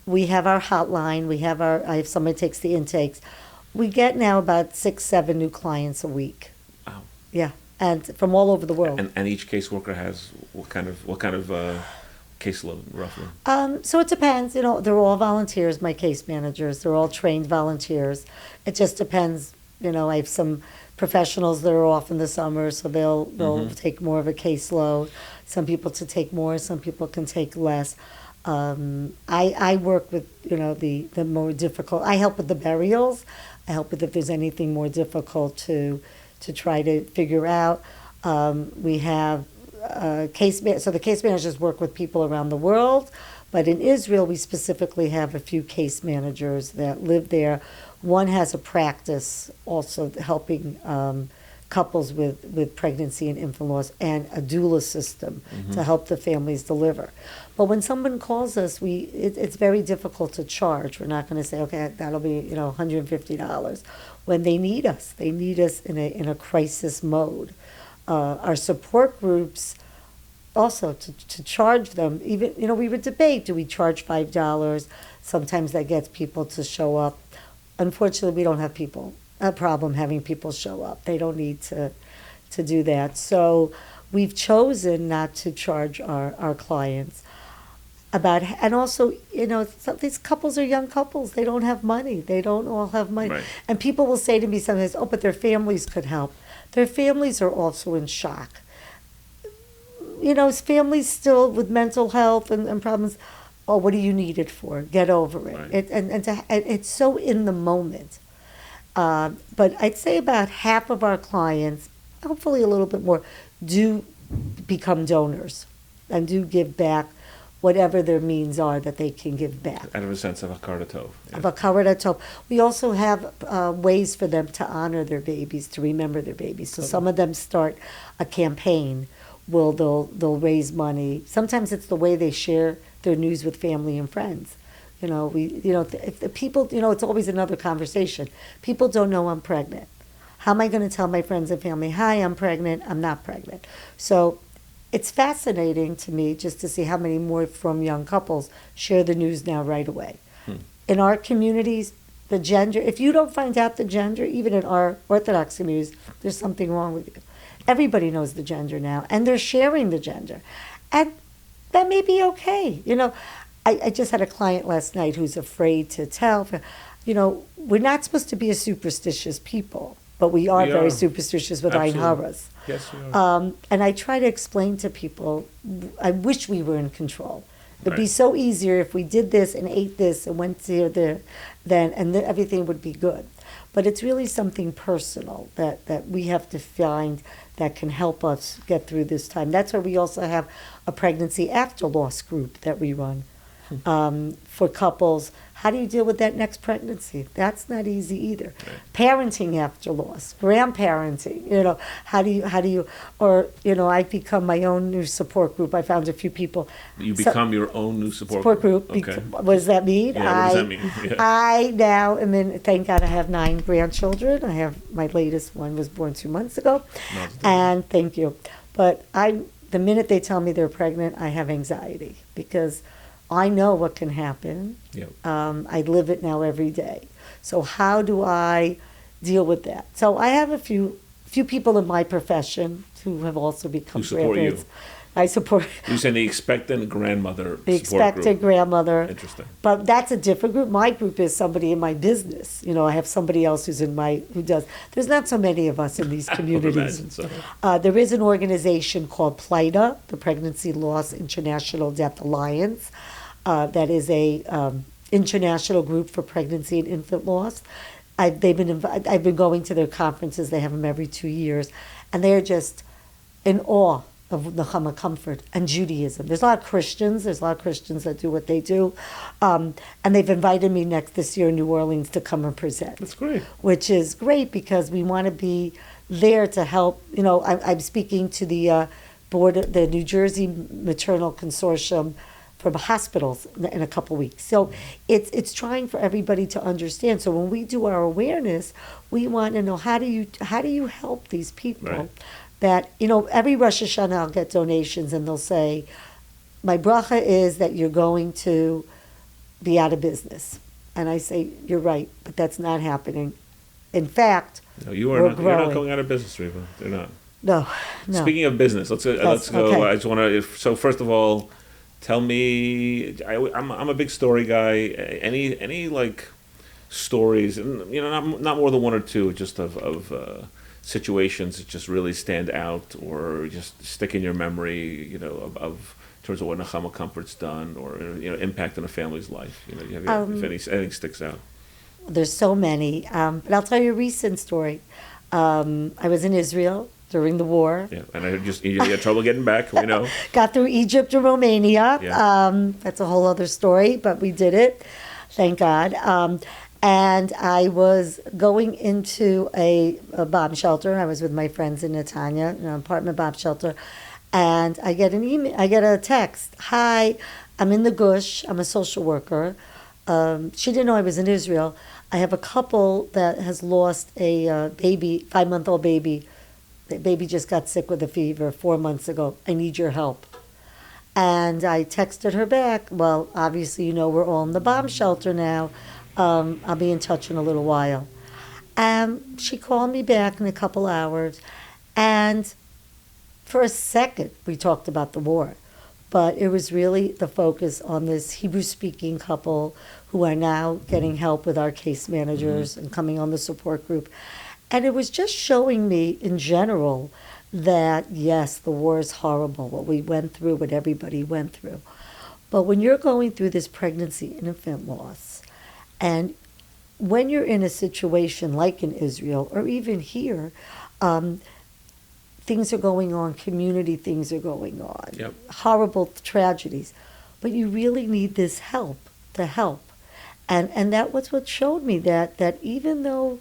we have our hotline. I have somebody takes the intakes. We get now about 6-7 new clients a week. Wow. Yeah. And from all over the world. And each caseworker has what kind of caseload, roughly? So it depends. They're all volunteers, my case managers. They're all trained volunteers. It just depends. I have some professionals that are off in the summer, so they'll take more of a caseload. Some people to take more, some people can take less. I work with, the more difficult. I help with the burials. I help with if there's anything more difficult to try to figure out. We have so the case managers work with people around the world, but in Israel we specifically have a few case managers that live there. One has a practice also helping couples with pregnancy and infant loss, and a doula system to help the families deliver. But when someone calls us, it's very difficult to charge. We're not going to say, okay, that'll be $150. When they need us in a crisis mode. Our support groups also to charge them. Even we would debate: do we charge $5? Sometimes that gets people to show up. Unfortunately, we don't have a problem having people show up. They don't need to do that. So we've chosen not to charge our clients and also, these couples are young couples. They don't have money. They don't all have money. Right. And people will say to me sometimes, oh, but their families could help. Their families are also in shock. Families still with mental health and problems. Oh, what do you need it for? Get over it. Right. It's so in the moment. But I'd say about half of our clients hopefully a little bit more, do become donors and do give back whatever their means are that they can give back. Out of a sense of Hakar Tov. Yeah. Of Hakar Tov. We also have ways for them to honor their babies, to remember their babies. So some of them start a campaign. They'll raise money. Sometimes it's the way they share their news with family and friends. If the people, it's always another conversation. People don't know I'm pregnant. How am I going to tell my friends and family, hi, I'm pregnant, I'm not pregnant? So it's fascinating to me just to see how many more from young couples share the news now right away. In our communities, the gender, if you don't find out the gender, even in our Orthodox communities, there's something wrong with you. Everybody knows the gender now, and they're sharing the gender. And that may be okay. I just had a client last night who's afraid to tell. We're not supposed to be a superstitious people, but we are very superstitious with Ein Haras. Yes, we are. And I try to explain to people, I wish we were in control. It'd be so easier if we did this and ate this and went here, there, then everything would be good. But it's really something personal that we have to find that can help us get through this time. That's why we also have a pregnancy after loss group that we run for couples. How do you deal with that next pregnancy? That's not easy either. Right. Parenting after loss, grandparenting, I've become my own new support group. I found a few people. You become your own new support group. Okay. What does that mean? Yeah, what does that mean? Yeah. I now am in, thank God I have 9 grandchildren. My latest one was born 2 months ago. And thank you. But the minute they tell me they're pregnant, I have anxiety because I know what can happen. Yep. I live it now every day. So how do I deal with that? So I have a few people in my profession who have also become grandparents. You. I support. You said the expectant grandmother. The expectant grandmother. Interesting. But that's a different group. My group is somebody in my business. I have somebody else who does. There's not so many of us in these communities. There is an organization called PLIDA, the Pregnancy Loss International Death Alliance. That is a international group for pregnancy and infant loss. I've been going to their conferences. They have them every 2 years, and they're just in awe of NechamaComfort and Judaism. There's a lot of Christians. There's a lot of Christians that do what they do, and they've invited me this year in New Orleans to come and present. That's great. Which is great because we want to be there to help. I'm speaking to the board, the New Jersey Maternal Consortium from hospitals in a couple weeks. So it's trying for everybody to understand. So when we do our awareness, we want to know how do you help these people. Right. That every Rosh Hashanah I'll get donations and they'll say, my bracha is that you're going to be out of business. And I say, you're right, but that's not happening. In fact, no, you're not going out of business, Reva. They're not. No. Speaking of business, let's go. Okay. I just want to. So first of all, tell me. I'm a big story guy. Any like stories, and not more than one or two, just of situations that just really stand out or just stick in your memory. Of in terms of what NechamaComfort's done or impact on a family's life. If anything sticks out. There's so many, but I'll tell you a recent story. I was in Israel during the war. Yeah, and you had trouble getting back, we know. Got through Egypt and Romania. Yeah. That's a whole other story, but we did it, thank God. And I was going into a bomb shelter. I was with my friends in Netanya, an apartment bomb shelter. And I get I get a text. Hi, I'm in the Gush. I'm a social worker. She didn't know I was in Israel. I have a couple that has lost a baby, 5-month-old baby. The baby just got sick with a fever 4 months ago. I need your help. And I texted her back, well, obviously, we're all in the bomb shelter now. I'll be in touch in a little while. And she called me back in a couple hours. And for a second, we talked about the war. But it was really the focus on this Hebrew-speaking couple who are now getting help with our case managers and coming on the support group. And it was just showing me in general that, yes, the war is horrible, what we went through, what everybody went through. But when you're going through this pregnancy and infant loss, and when you're in a situation like in Israel or even here, things are going on, community things are going on, Yep. horrible tragedies, but you really need this help to help. And that was what showed me that even though,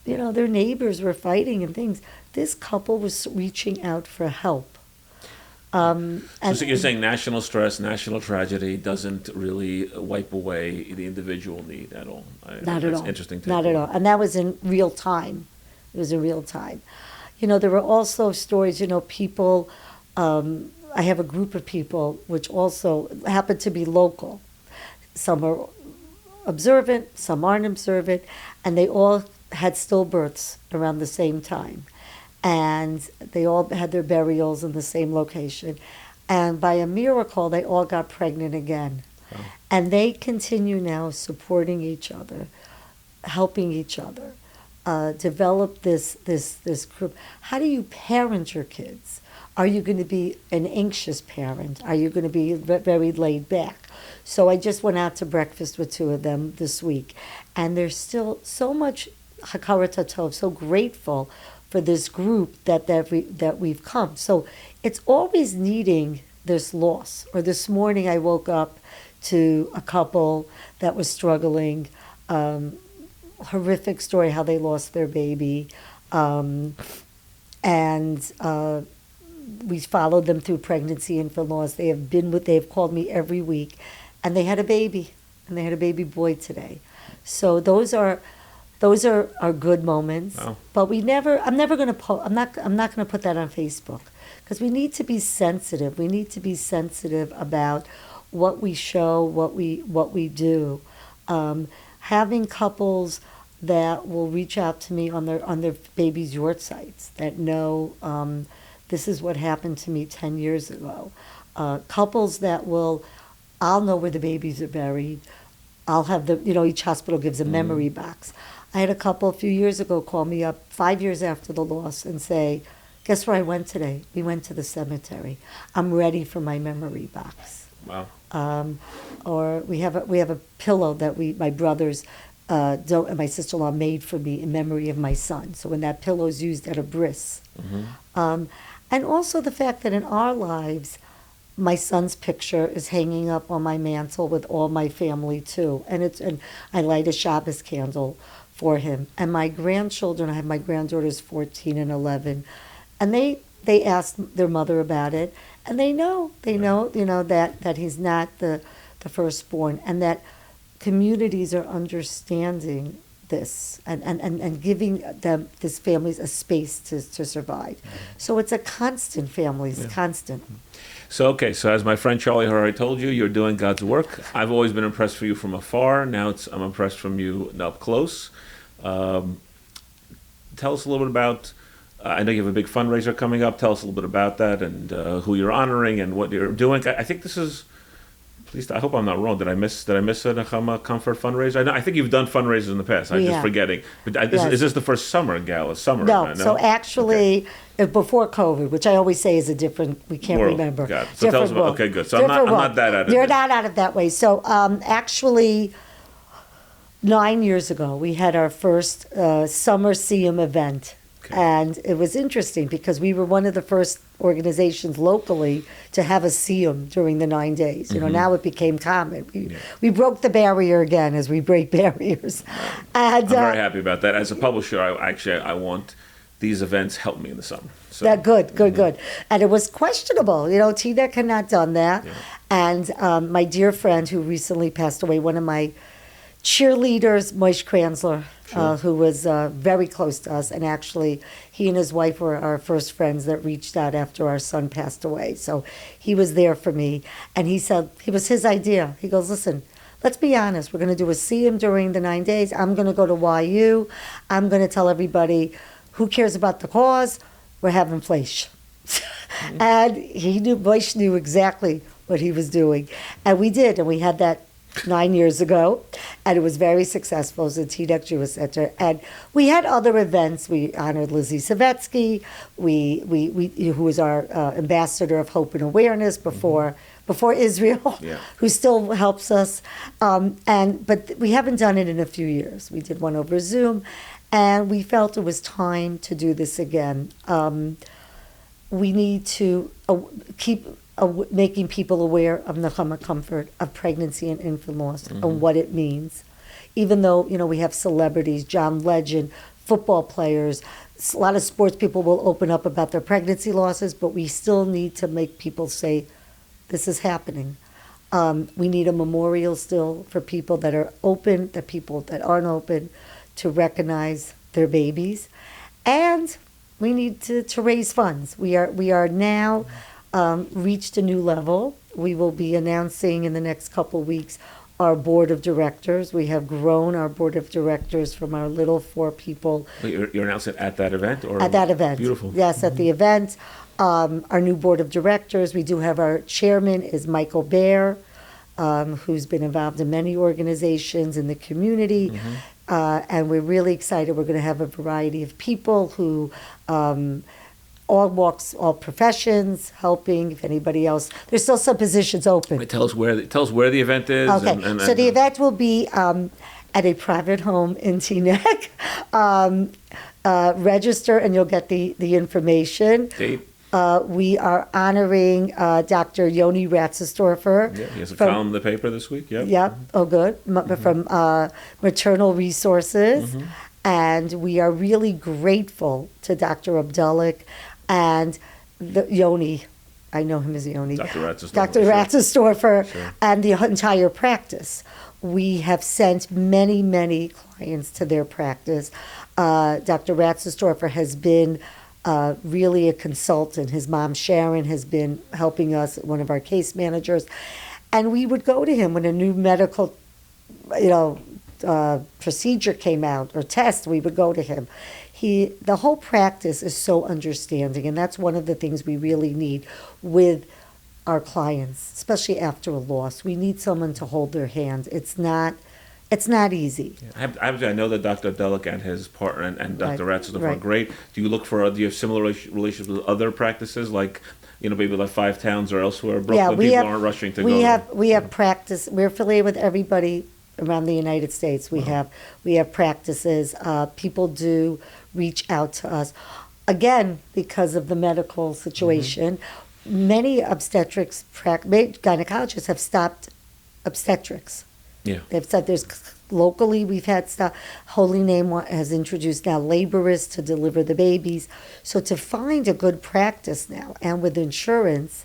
their neighbors were fighting and things, this couple was reaching out for help. So you're saying national stress, national tragedy doesn't really wipe away the individual need at all? Not at That's all. interesting. Not at all. And that was in real time. It was in real time. There were also stories, people, I have a group of people which also happen to be local. Some are observant, some aren't observant, and they all had stillbirths around the same time. And they all had their burials in the same location. And by a miracle, they all got pregnant again. Oh. And they continue now supporting each other, helping each other, develop this group. How do you parent your kids? Are you going to be an anxious parent? Are you going to be very laid back? So I just went out to breakfast with two of them this week. And there's still so much hakarat hatov, so grateful for this group that we've come. So it's always needing this loss. Or this morning I woke up to a couple that was struggling, horrific story how they lost their baby, and we followed them through pregnancy and for loss. They've called me every week, and they had a baby, and they had a baby boy today. So those are good moments. Wow. But I'm not going to put that on Facebook, because we need to be sensitive. We need to be sensitive about what we show, what we do. Having couples that will reach out to me on their baby's yard sites that know this is what happened to me 10 years ago. Couples that I'll know where the babies are buried. I'll have each hospital gives a memory box. I had a couple a few years ago call me up 5 years after the loss and say, guess where I went today? We went to the cemetery. I'm ready for my memory box. Wow. Or we have a pillow that my brothers and my sister-in-law made for me in memory of my son. So when that pillow is used at a bris. Mm-hmm. And also the fact that in our lives, my son's picture is hanging up on my mantle with all my family too. And I light a Shabbos candle for him. And my grandchildren, I have my granddaughters 14 and 11, and they asked their mother about it, and they know that he's not the firstborn, and that communities are understanding this and giving them, these families, a space to survive. So it's a constant, families, constant. So as my friend Charlie already told you, you're doing God's work. I've always been impressed from you from afar. Now I'm impressed from you up close. Tell us a little bit about, I know you have a big fundraiser coming up. Tell us a little bit about that and who you're honoring and what you're doing. I think this is, at least I hope I'm not wrong. Did I miss a NechamaComfort fundraiser? I think you've done fundraisers in the past. I'm just forgetting. But is this the first summer gala? No. So actually, before COVID, which I always say is a different, we can't remember. Got it. So tell us about, okay, good. So I'm not that out of it. You're not out of that way. So actually, 9 years ago, we had our first summer Siyum event. Okay. And it was interesting because we were one of the first organizations locally to have a Siyum during the 9 days. Now it became common. We broke the barrier again, as we break barriers. And, I'm very happy about that. As a publisher, I want these events help me in the summer. So. Good. And it was questionable. TNEC had not done that. Yeah. And my dear friend who recently passed away, one of my cheerleaders, Moshe Kranzler, who was very close to us, and actually he and his wife were our first friends that reached out after our son passed away. So he was there for me, and he said, it was his idea. He goes, listen, let's be honest, we're going to do a Siyum during the 9 days. I'm going to go to YU. I'm going to tell everybody, who cares about the cause? We're having fleish. And Moshe knew exactly what he was doing. And we did, and we had that 9 years ago, and it was very successful. It was a TNEC Jewish Center, and we had other events. We honored Lizzie Savetsky, who was our ambassador of hope and awareness before Israel, who still helps us. But we haven't done it in a few years. We did one over Zoom, and we felt it was time to do this again. we need to keep making people aware of NechamaComfort, of pregnancy and infant loss, and what it means. Even though, we have celebrities, John Legend, football players, a lot of sports people will open up about their pregnancy losses, but we still need to make people say, this is happening. We need a memorial still for people that are open, the people that aren't open, to recognize their babies. And we need to raise funds. We are now reached a new level. We will be announcing in the next couple weeks our board of directors. We have grown our board of directors from our little 4 people. Wait, you're announcing at that event? Or? At that event. Beautiful. Yes, at the event. Our new board of directors, we do have our chairman is Michael Baer, who's been involved in many organizations in the community. And we're really excited. We're going to have a variety of people who all walks, all professions, helping. If anybody else, there's still some positions open. Wait, tell us where the event is. Okay, so the event will be at a private home in Teaneck. Register and you'll get the information. Date. We are honoring Dr. Yoni Ratzestorfer. Yeah, he has a column in the paper this week. Yep. Yep. Oh, good. From Maternal Resources. And we are really grateful to Dr. Abdullah and Yoni. I know him as Yoni. Dr. Ratzestorfer. Dr. Ratzestorfer Sure. and the entire practice. We have sent many, many clients to their practice. Dr. Ratzestorfer has been really a consultant. His mom, Sharon, has been helping us, one of our case managers. And we would go to him when a new medical, procedure came out or test, we would go to him. The whole practice is so understanding, and that's one of the things we really need with our clients, especially after a loss. We need someone to hold their hand. It's not easy. Yeah. I know that Dr. Abdullah and his partner and Dr. Ratzestorfer are right. great. Do you have similar relationships with other practices, like maybe like 5 Towns or elsewhere? Brooklyn, people aren't rushing to go. We have practice. We're affiliated with everybody around the United States. We have practices. People do reach out to us. Again, because of the medical situation, many obstetrics, gynecologists have stopped obstetrics. Yeah. They've said locally we've had stuff. Holy Name has introduced now laborists to deliver the babies. So to find a good practice now and with insurance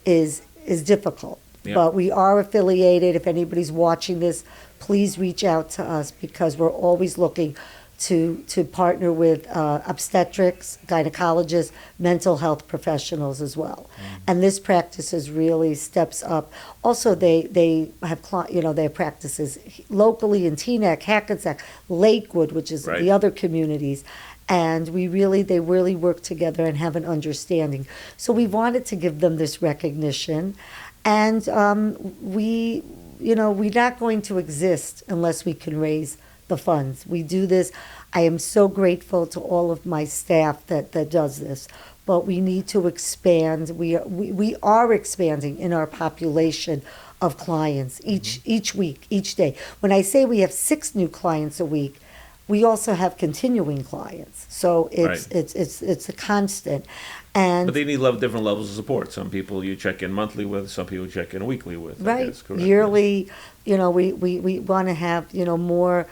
is difficult. Yeah. But we are affiliated. If anybody's watching this, please reach out to us because we're always looking to partner with obstetrics, gynecologists, mental health professionals as well. And this practice is really steps up. Also, they have their practices locally in Teaneck, Hackensack, Lakewood, which is the other communities. And they really work together and have an understanding. So we wanted to give them this recognition. And we're not going to exist unless we can raise the funds. We do this. I am so grateful to all of my staff that does this, but we need to expand. We are expanding in our population of clients each week, each day. When I say we have 6 new clients a week, we also have continuing clients. So it's a constant. But they need different levels of support. Some people you check in monthly with, some people check in weekly with. Right. I guess, correct? Yearly, we want to have, more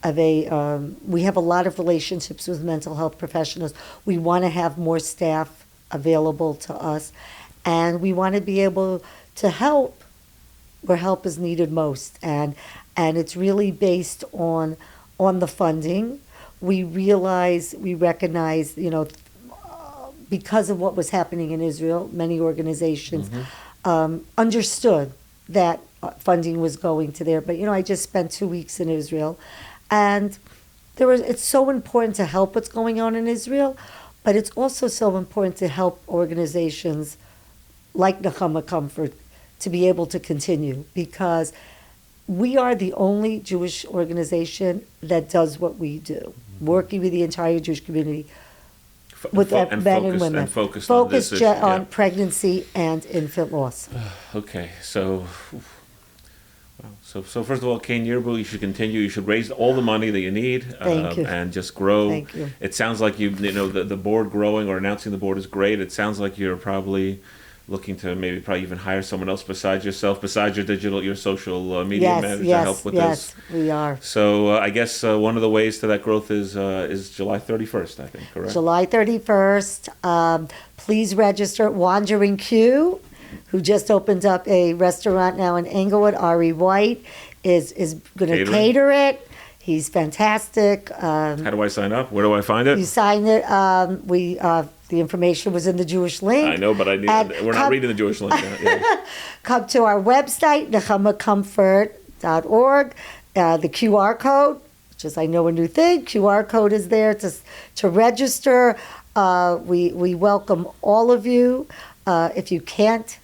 of we have a lot of relationships with mental health professionals. We want to have more staff available to us, and we want to be able to help where help is needed most. And it's really based on the funding. We recognize, because of what was happening in Israel, many organizations understood that funding was going to there. But, I just spent 2 weeks in Israel, and it's so important to help what's going on in Israel, but it's also so important to help organizations like NechamaComfort to be able to continue, because we are the only Jewish organization that does what we do, working with the entire Jewish community, with men and women. And focused on this issue, on pregnancy and infant loss. Okay, so So first of all, Kane Yerbu, you should continue. You should raise all the money that you need. Thank you. And just grow. Thank you. It sounds like the board growing or announcing the board is great. It sounds like you're probably looking to probably even hire someone else besides yourself, besides your social media manager to help with this. Yes, we are. So I guess one of the ways to that growth is July 31st, I think, correct? July 31st. Please register. Wandering Q, who just opened up a restaurant now in Englewood, Ari White, is going to cater it. He's fantastic. How do I sign up? Where do I find it? You sign it. The information was in the Jewish link. I know, but we're not reading the Jewish link. Yeah. Come to our website, NechamaComfort.org. The QR code, which is, I know, a new thing. QR code is there to register. We welcome all of you. If you can't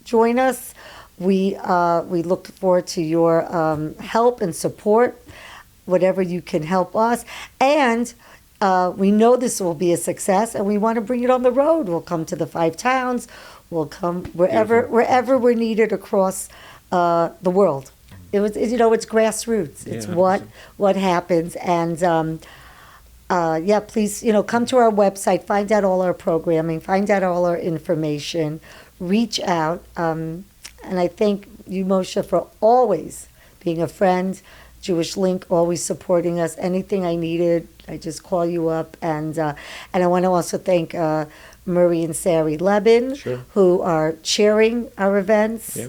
join us, we look forward to your help and support, whatever you can help us. And we know this will be a success, and we want to bring it on the road. We'll come to the 5 towns. We'll come wherever we're needed across the world. It's grassroots. It's what happens. And please, come to our website, find out all our programming, find out all our information, reach out. And I thank you, Moshe, for always being a friend. Jewish Link always supporting us. Anything I needed, I just call you up. And I want to also thank Murray and Sari Lebin, who are chairing our events. Yeah.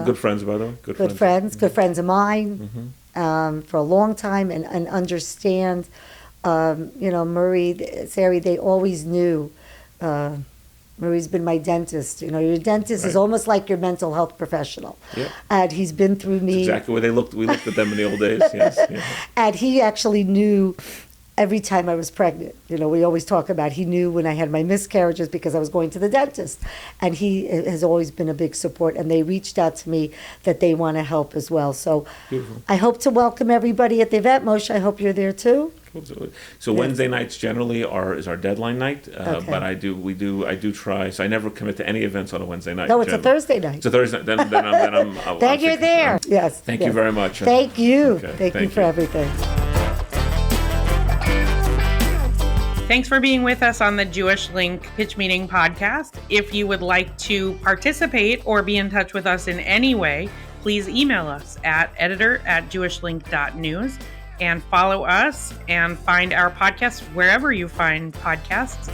Good friends, by the way. Good friends. Good friends of mine for a long time, and understand. Murray, Sari, they always knew. Murray's been my dentist. Your dentist is almost like your mental health professional. Yeah. And he's been through me. That's exactly where we looked at them in the old days. Yes. Yeah. And he actually knew every time I was pregnant. We always talk about, he knew when I had my miscarriages because I was going to the dentist. And he has always been a big support. And they reached out to me that they want to help as well. So beautiful. I hope to welcome everybody at the event. Moshe, I hope you're there too. Absolutely. So Wednesday nights generally is our deadline night, but I do try. So I never commit to any events on a Wednesday night. No, it's a Thursday night. It's a Thursday. Then I'm. Then you're there. Yes. Thank you very much. Thank you. Okay, thank you for everything. Thanks for being with us on the Jewish Link Pitch Meeting podcast. If you would like to participate or be in touch with us in any way, please email us at editor@jewishlink.news. And follow us and find our podcast wherever you find podcasts.